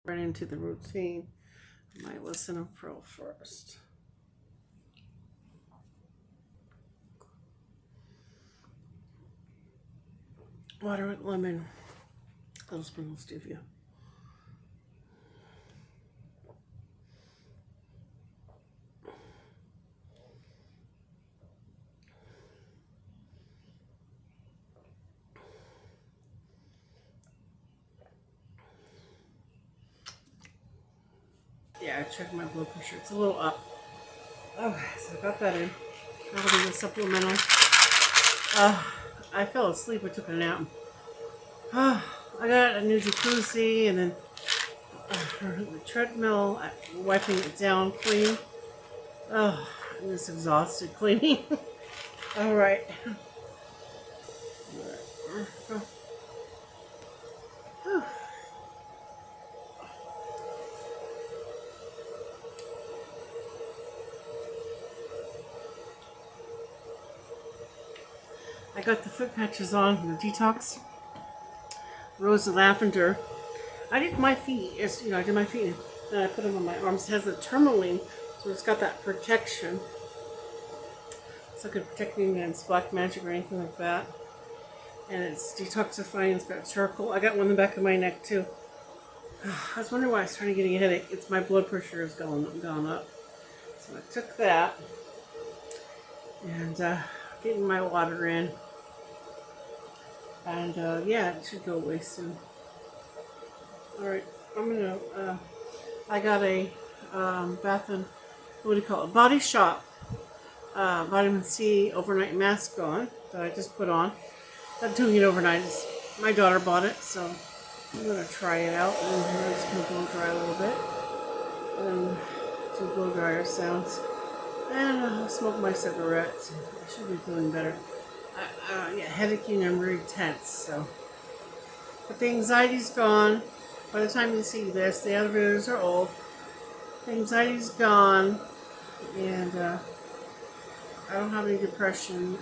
Right into the routine. I might listen to Pearl first. Water with lemon. Little spoon of stevia. Yeah, I checked my blood pressure. It's a little up. Okay, so I got that in. I'll do the supplemental. I fell asleep. I took a nap. I got a new jacuzzi and then the treadmill, wiping it down clean. I'm just exhausted cleaning. All right. I got the foot patches on, the detox, rose of lavender. I did my feet, I did my feet, and I put them on my arms. It has the tourmaline, so it's got that protection. It's not going to protect me against black magic or anything like that. And it's detoxifying, it's got charcoal. I got one in the back of my neck too. I was wondering why I was starting getting a headache. It's my blood pressure has gone up. So I took that and getting my water in. And yeah, it should go away soon. Alright, I got a bath and, what do you call it? Body Shop vitamin C overnight mask on that I just put on. Not doing it overnight, my daughter bought it, so I'm going to try it out. And I'm just going to blow dry a little bit. And do blow dryer sounds. And I'll smoke my cigarettes. I should be feeling better. Yeah, headaching, I'm very tense, so. But the anxiety's gone. By the time you see this, the other videos are old. The anxiety's gone. And I don't have any depression.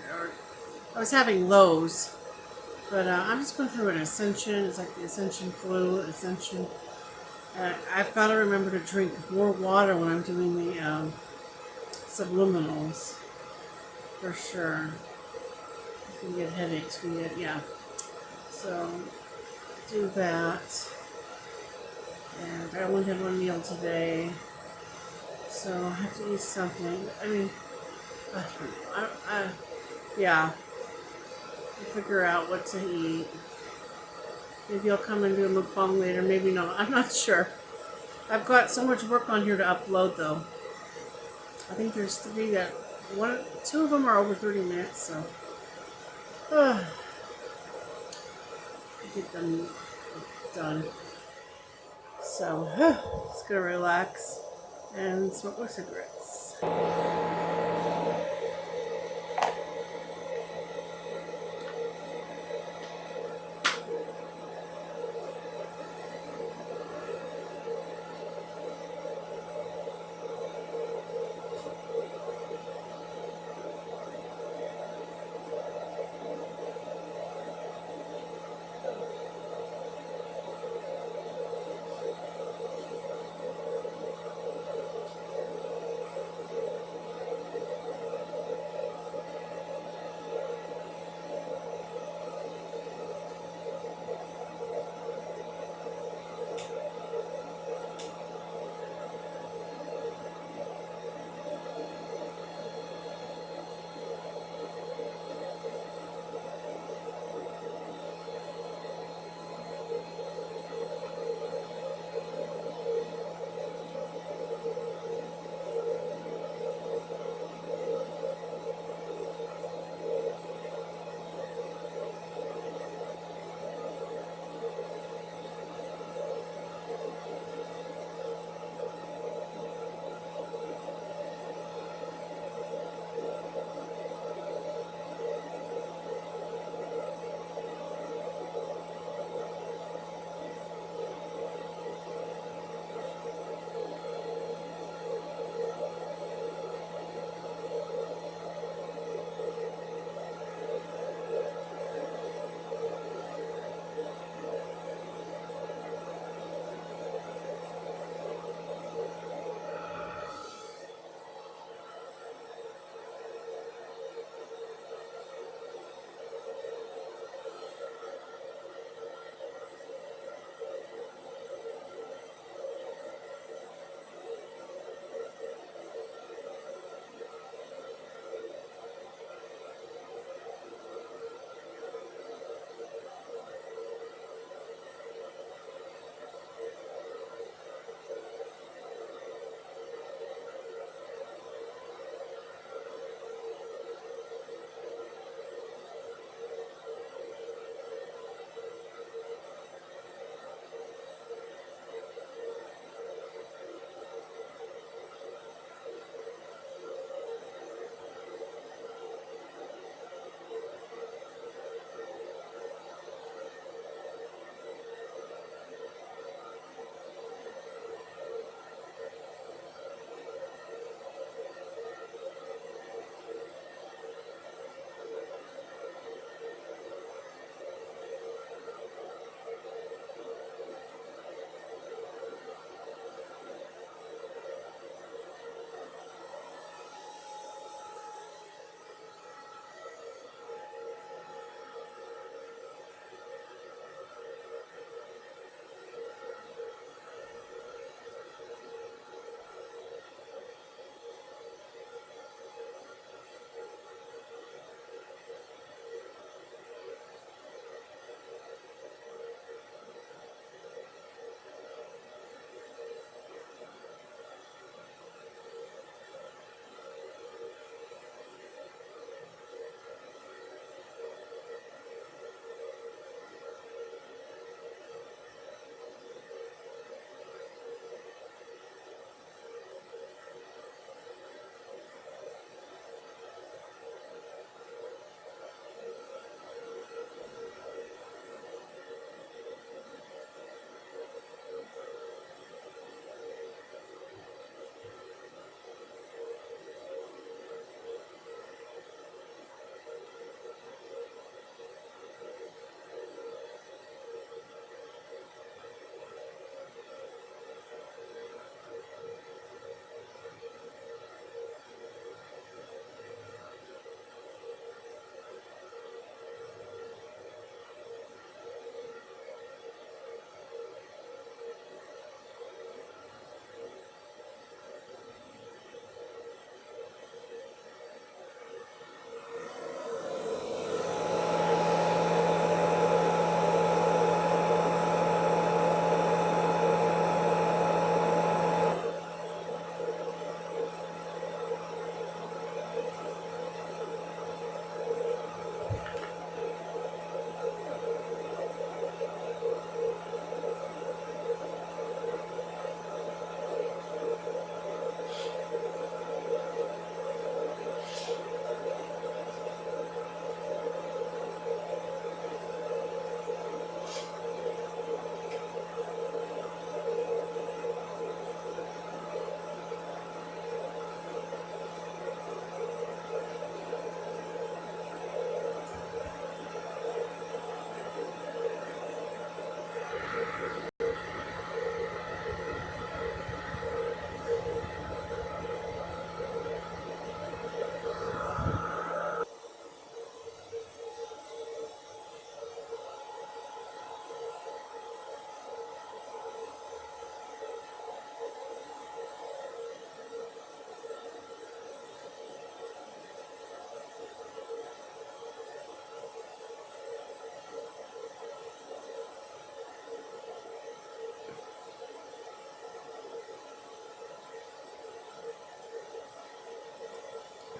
I was having lows. But I'm just going through an ascension. It's like the ascension flu, ascension. I've got to remember to drink more water when I'm doing the subliminals. For sure. You can get headaches. Yeah. So, do that. And I only had one meal today. So, I have to eat something. I mean, yeah. Figure out what to eat. Maybe I'll come and do a mukbang later, maybe not. I'm not sure. I've got so much work on here to upload though. I think there's two of them are over 30 minutes, so get them done. So just gonna relax and smoke more cigarettes.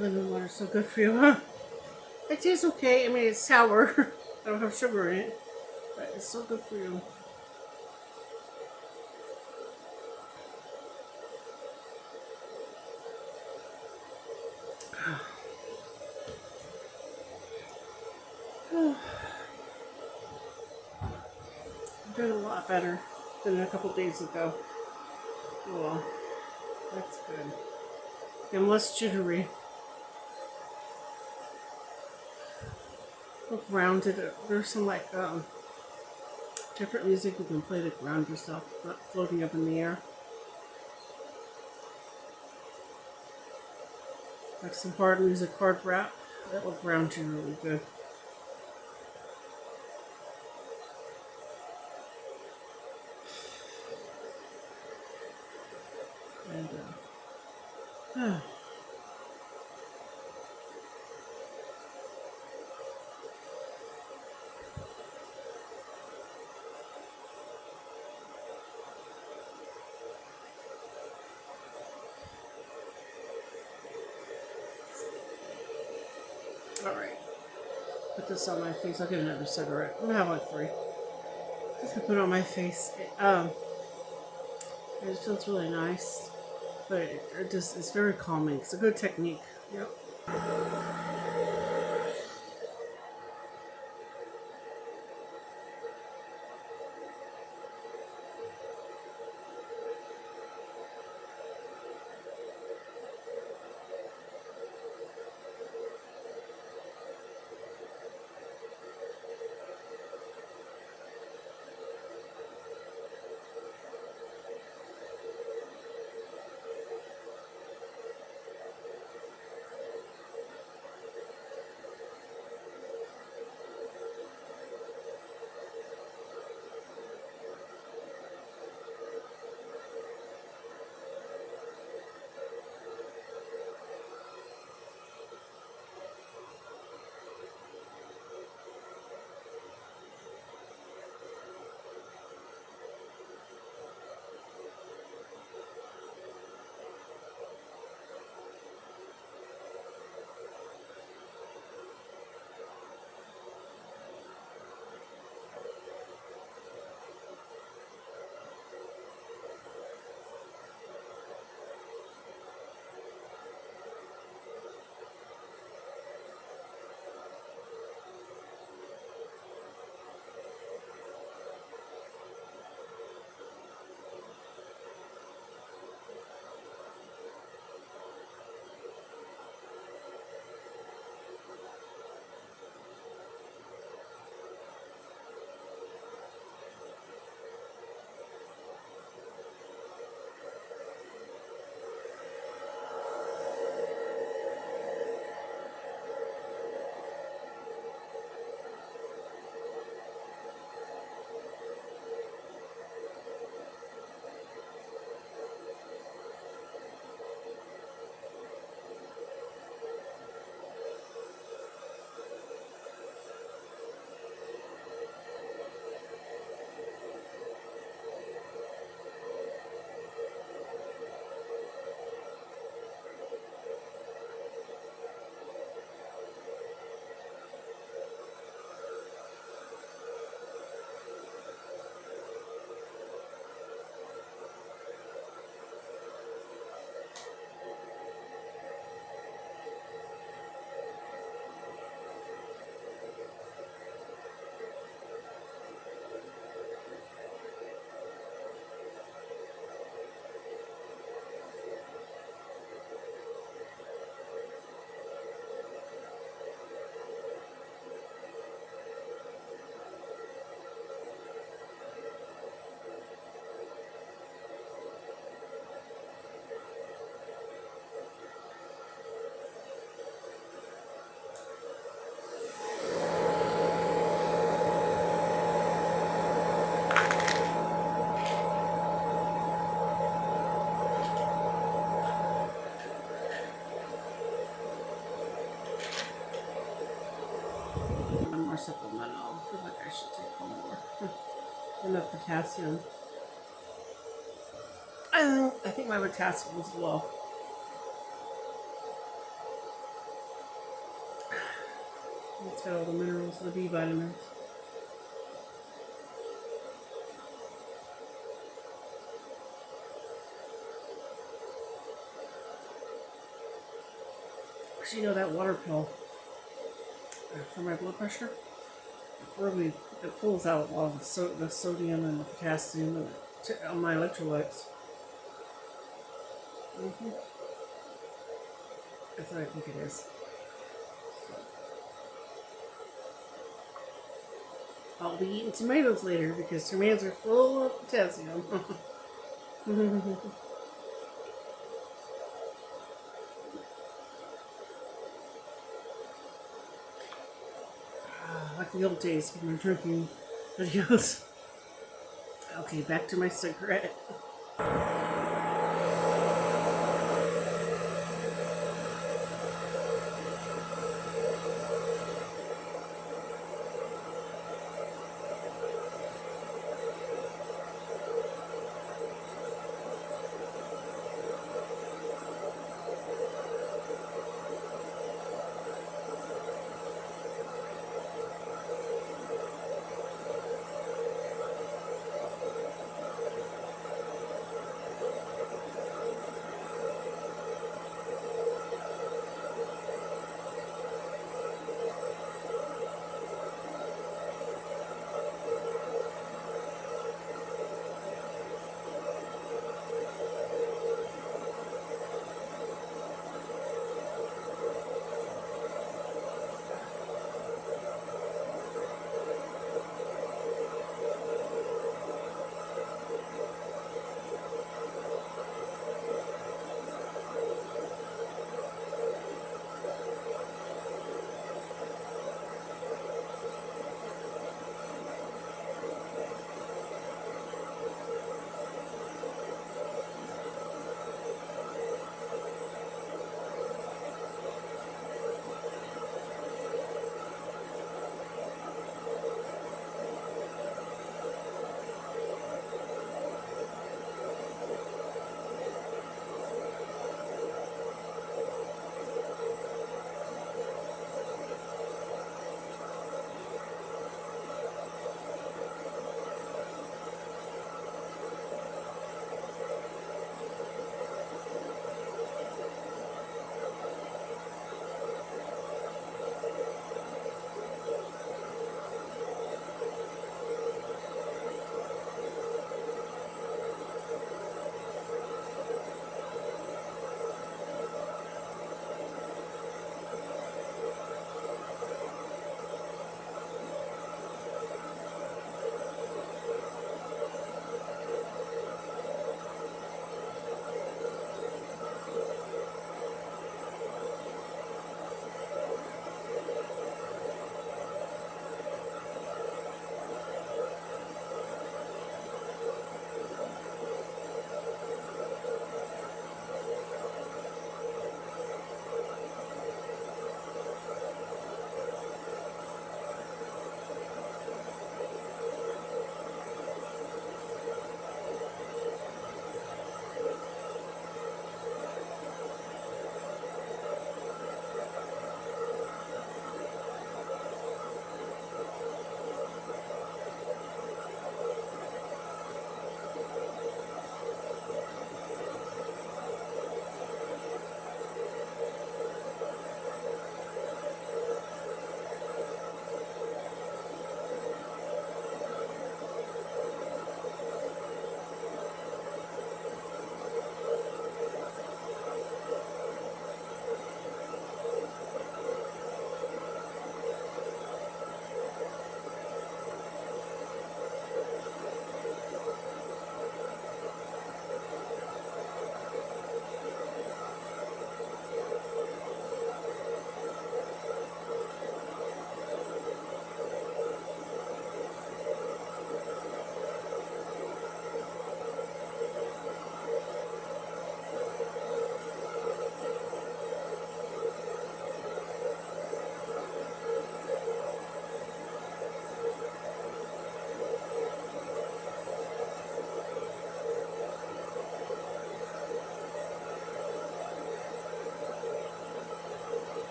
Lemon water is so good for you, huh? It tastes okay. I mean, it's sour. I don't have sugar in it, but it's so good for you. I'm doing a lot better than a couple days ago. Well, that's good. I'm less jittery. Look grounded. There's some like different music you can play to ground yourself, not floating up in the air. Like some hard music, hard rap. That will ground you really good. And all right, put this on my face. I'll get another cigarette. I'm gonna have like three. Just gonna put it on my face. It feels really nice, but it's very calming. It's a good technique. Yep. One more supplemental. I feel like I should take one more. Enough potassium. I think my potassium is low. It's got all the minerals, the B vitamins. Because you know that water pill for my blood pressure really it pulls out all the sodium and the potassium and on my electrolytes. That's what I think it is. I'll be eating tomatoes later because tomatoes are full of potassium. Like the old days when we were drinking videos. Okay, back to my cigarette.